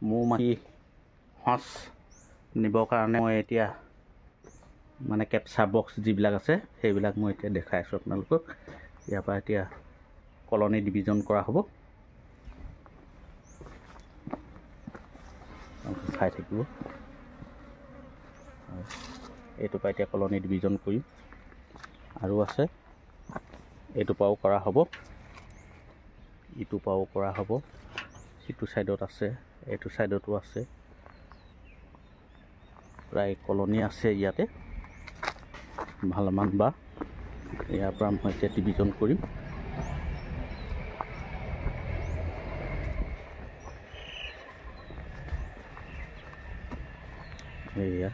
মৌ মাখি সঁচ নিবৰ কাৰণে মই এতিয়া মানে কেপচাৰ বক্স যিবিলাক আছে সেইবিলাক মই এতিয়া দেখাই আছোঁ আপোনালোকক। ইয়াৰ পৰা এতিয়া কলনী ডিভিজন কৰা হ'ব, চাই থাকিব। এইটোৰ পৰা এতিয়া কলনী ডিভিজন কৰিম, আৰু আছে এইটোৰ পৰাও কৰা হ'ব, ইটোৰ পৰাও কৰা হ'ব, ইটো ছাইডত আছে, এইটো ছাইডতো আছে। প্ৰায় কলনী আছে ইয়াতে ভালমান, বা ইয়াৰ পৰা মই এতিয়া ডিভিজন কৰিম। এয়া